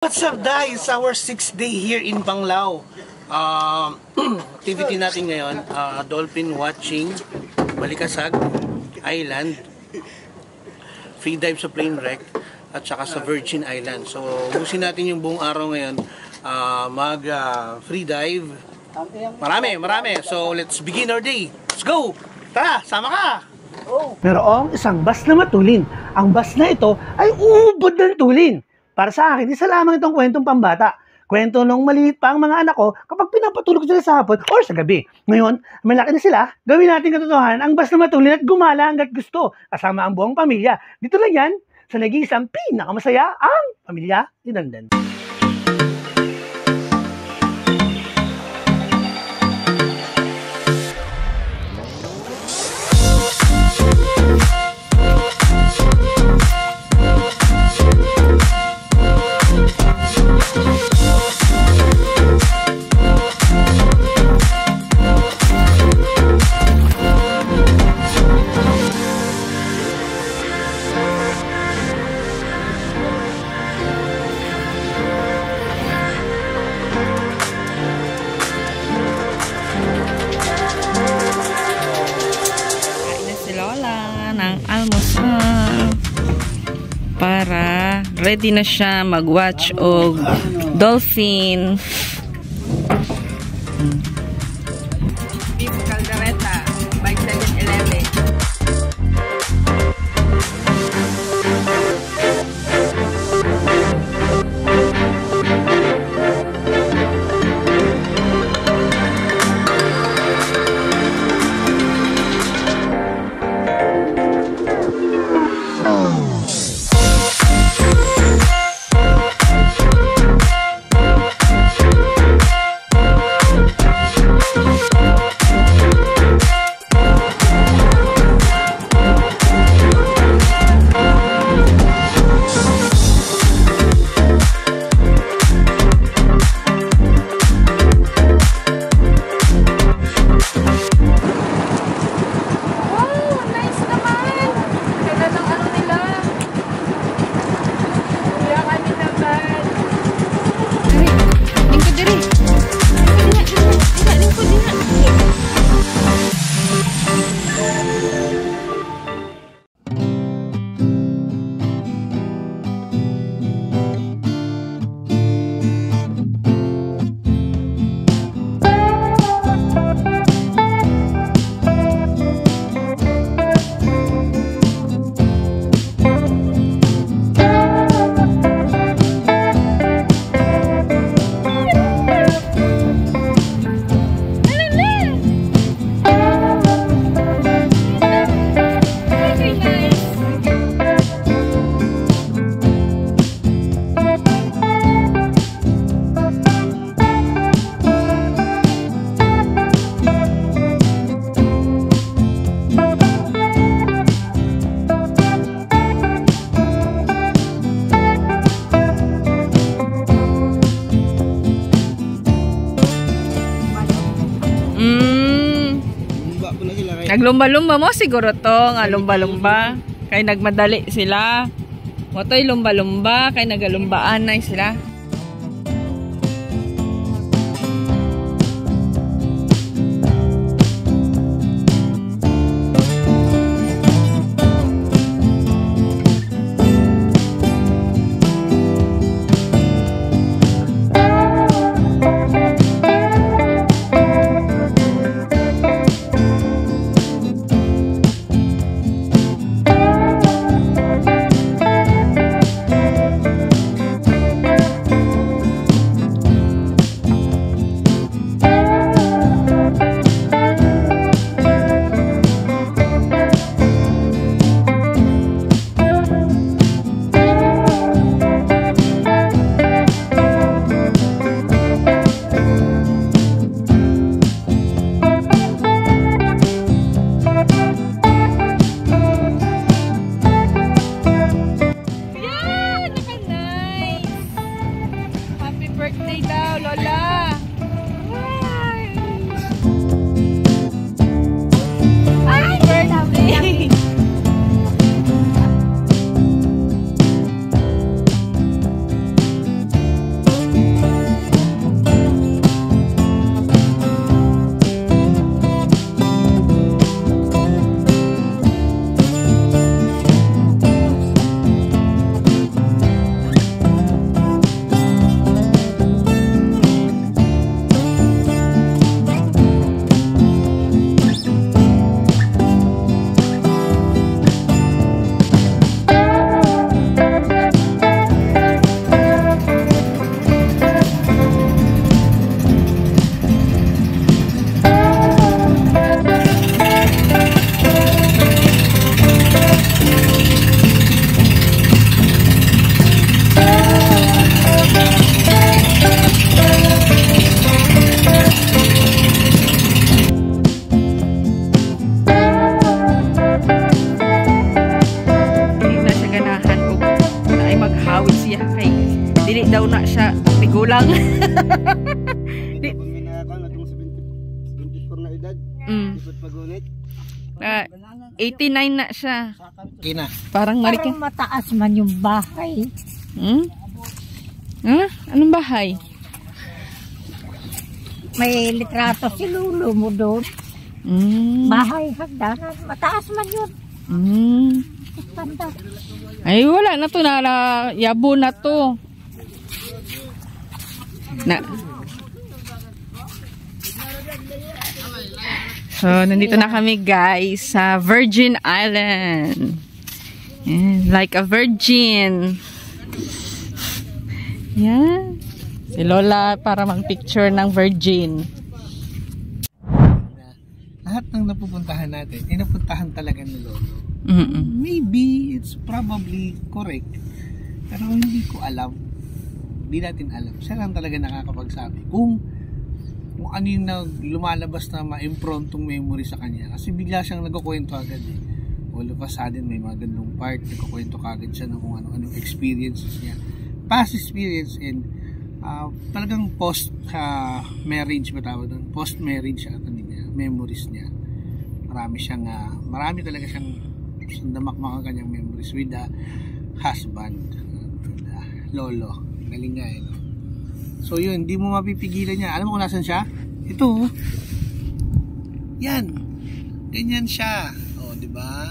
What's up guys? Our 6th day here in Panglao. Activity natin ngayon, dolphin watching, Balikasag Island, free dive sa Plane Wreck, at saka sa Virgin Island. So, ubusin natin yung buong araw ngayon, mag free dive. Marami. So, let's begin our day. Let's go! Tara, sama ka! Merong isang bus na matulin. Ang bus na ito ay uubod ng tulin. Para sa akin, isa lamang itong kwentong pambata. Kwento nung maliit pa ang mga anak ko kapag pinapatulog sila sa hapon o sa gabi. Ngayon, malaki na sila, gawin natin katotohanan ang bus na matulin at gumala hanggat gusto. Kasama ang buong pamilya. Dito lang yan, sa nag-iisang pinakamasaya ang Pamilya Dinandan. Para ready na siya mag-watch og dolphin. Beef caldereta by 7-Eleven. Naglumba-lumba mo siguro to nga lumba-lumba kay nagmadali sila. Mo to'y lumba-lumba kay nagalumbaan na sila. siya tigulang. Di pag minakal atong 74 na edad. Ipot pagunit. 89 na siya. Kina. Parang marikin. Parang mataas man yung bahay. Anong bahay? May litrato si Lolo mo doon. Bahay, hagdanan. Mataas man yun. Tanda. Ay, wala na to. Yabo na to. So, nandito na kami guys sa Virgin Island. Like a virgin. Yan. Si Lola para mag-picture ng virgin. Lahat ng napupuntahan natin, napuntahan talaga ni Lolo. Maybe it's probably correct. Pero hindi ko alam. Hindi natin alam. Siya lang talaga nakakapagsabi kung ano yung lumalabas na ma-impromptong memory sa kanya. Kasi bigla siyang nagkukwento agad eh. All of a sudden may mga gandong part, nagkukwento kagad siya ng kung ano-anong experiences niya. Past experience and talagang post-marriage ba tawag doon? Post-marriage niya, memories niya. Marami talaga siyang damakmak ang kanyang memories with the husband, with the lolo. Galing nga eh. So yun, hindi mo mapipigilan niya. Alam mo kung nasan siya? Ito. Yan. Ganyan siya. O, di ba?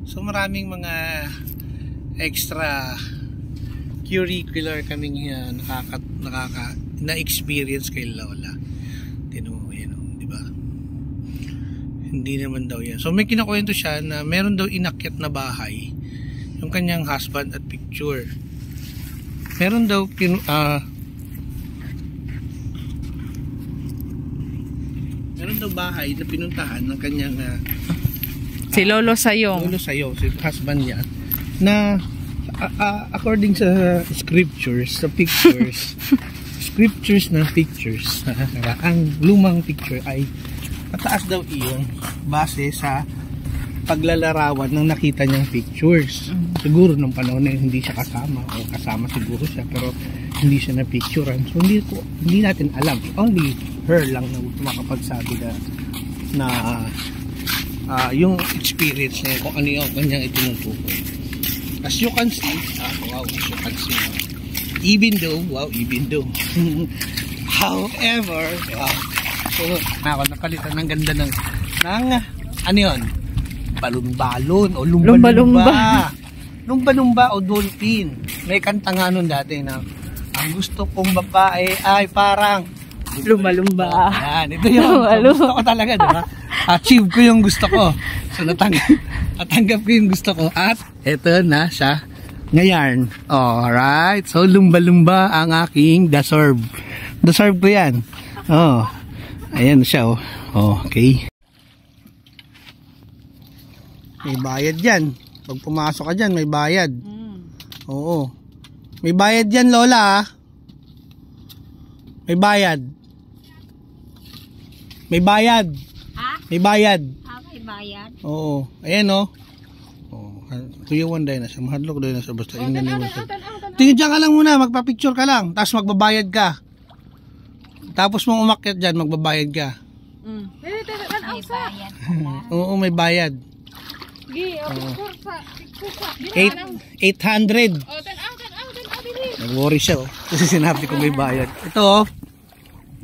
So maraming mga extra curricular kaming na-experience kay Lola. Tino, yan o, di ba? Hindi naman daw yan. So may kinakwento siya na meron daw inakyat na bahay yung kanyang husband at picture. Meron daw meron daw bahay na pinuntahan ng kanyang si Lolo Sayong. Lolo Sayong, si husband niya, na according sa scriptures, sa pictures, scriptures na pictures, ang lumang picture ay mataas daw iyon base sa paglalarawan ng nakita niyang pictures. Siguro nung panahon na hindi siya kasama o kasama siguro siya pero hindi siya na-picturean. So hindi natin alam. Only her lang na makapagsabi na yung experience niya kung ano yung kanyang itinutukoy. As you can see, even though however, so ako napalitan ng ganda ng ano yun? Balon-balon o lumba-lumba. Lumba-lumba o dolphin. May kanta nga nun dati na ang gusto kong babae ay parang lumba-lumba. Yan, ito yung gusto ko talaga, diba? Achieve ko yung gusto ko. So natanggap ko yung gusto ko at ito na siya ngayon. Alright. So lumba-lumba ang aking deserve. Deserve ko yan. Oh. Ayan siya oh. Okay. May bayad yan. Pag pumasok ka dyan, may bayad. Oo. May bayad yan, Lola. May bayad. May bayad. Ha? May bayad. May bayad? Oo. Ayan o. Tuyawan dahil na siya. Mahadlok dahil na siya. Basta ingnan niyo. Tingin dyan ka lang muna. Magpa-picture ka lang. Tapos magbabayad ka. Tapos mong umakyat dyan, magbabayad ka. May bayad pala. Oo, may bayad. 800. Nag-worry siya oh. Kasi sinabi ko may bayad. Ito oh.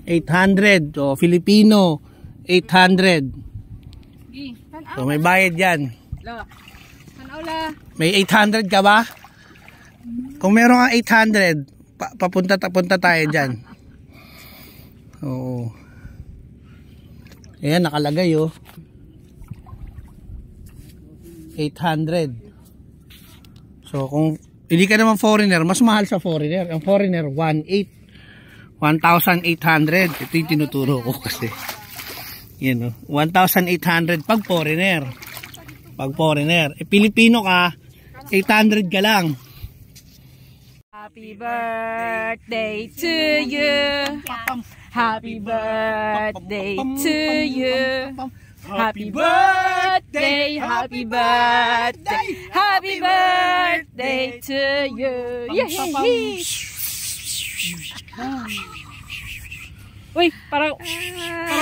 800 oh, Filipino 800. So may bayad yan. May 800 ka ba? Kung meron kang 800 papunta tayo dyan. Oo. Ayan nakalagay oh. 800. So kung hindi ka naman foreigner, mas mahal sa foreigner. Ang foreigner 1,800. Ito yung tinuturo ko kasi. Yan o. 1,800 pag foreigner. Pag foreigner. Pilipino ka, 800 ka lang. Happy birthday to you. Happy birthday to you. Happy birthday, happy birthday, happy birthday to you. Yay! Uy, parang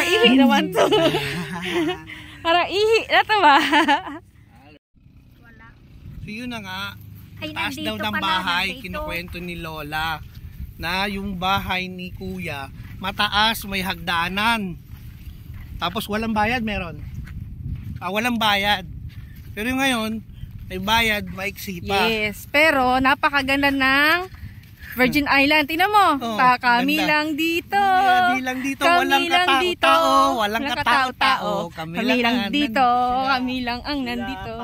ihi naman to. Parang ihi na to ba? So yun na nga, Ay, taas nandito daw ng pala, bahay, nandito. kinukwento ni Lola na yung bahay ni Kuya mataas, may hagdanan. Tapos walang bayad meron. Walang bayad. Pero yung ngayon, may bayad, maiksi pa. Yes, pero napakaganda ng Virgin Island. Tingnan mo, Oh, kami ganda. lang dito. Kami lang dito, walang katao-tao, walang katao-tao. Kami lang dito, kami lang ang nandito.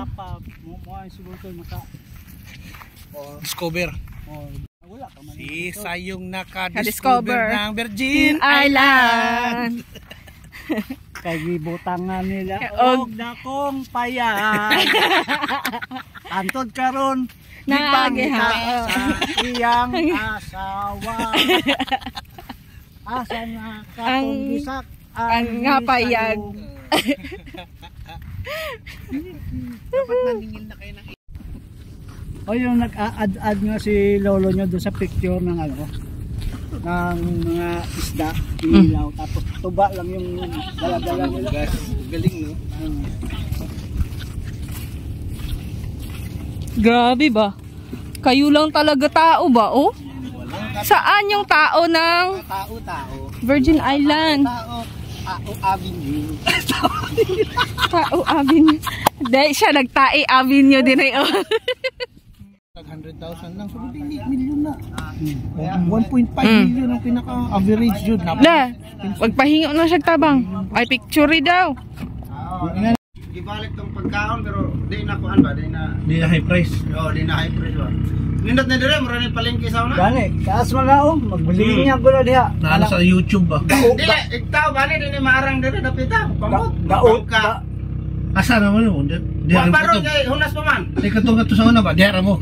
Discover. Wala ka man. Si Sayong naka-discover Discover ng Virgin Island. Kay gibutang nga nila. Og Og na kong payag. Antod karon Naagiha. sa iyang asawa. Asa na katong bisak ang nga payag. Dapat naningil na kayo ng O yung nag-a-add nga si lolo nyo doon sa picture ng ano, ng mga isda, ilaw, tapos tuba lang yung dala-dala nila. gas. Galing, no? Grabe ba? Kayo lang talaga tao ba, oh? Saan yung tao ng Tao-tao. Virgin Island? Tao Avenue. Tao Avenue. Dahil siya nagtae Avenue din ay oh. 100,000 lang. So, hindi million na. 1.5 million ang pinaka-average yun. La, magpahingo na siya tabang. Ay picture daw. Gibalik tong pagkaon pero di na kuan ba, di na high price. di na high price ba. Nindot na dire mura ni palengke sa una. Gani, taas man na magbili niya gulo diha. Nalo sa YouTube ba? Dili, ikaw bani di ni maarang dire dapita. Pamot. Daot ka. Asa naman mo? Di Wa rin baro ko to. kay hunas pa man. Di ka to sa una ba? Di rin mo.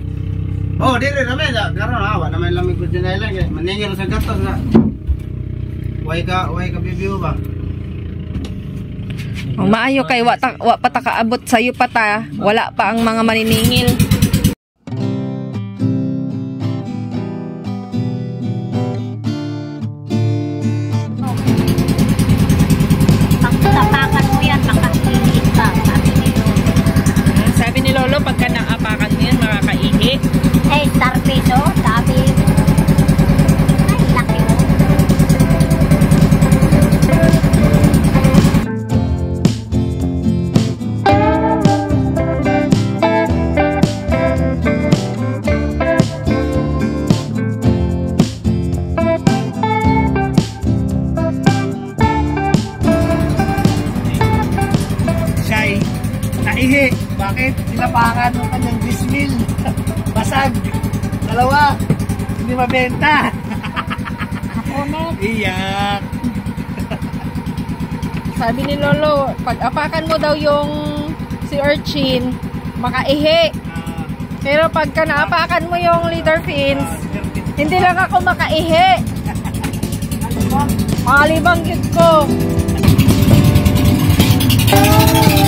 Oh, dire na me karon awa na may lamig ko din lang kay maningil sa gatos na. Way ka bibiyo ba? Oh, maayo kay wa pa ta kaabot sayo pa ta. Wala pa ang mga maniningil. Pag tapakan mo yan, makakainig ka. Sabi ni Lolo, pagka naapakan mo yan, makakaihi. Eh, tarpedo, sabi. Ay, laki mo. Siya'y naihi. Bakit? Tinapakan mo kanyang dismil. Basag. Dalawa. Hindi mabenta. Kapunet. Iyak. Sabi ni Lolo, pag apakan mo daw yung si urchin, makaihi. Pero pagka naapakan mo yung leader fins, hindi lang ako makaihi. Malibang yun ko.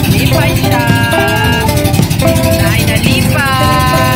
Lipay siya. Ay, nalipay.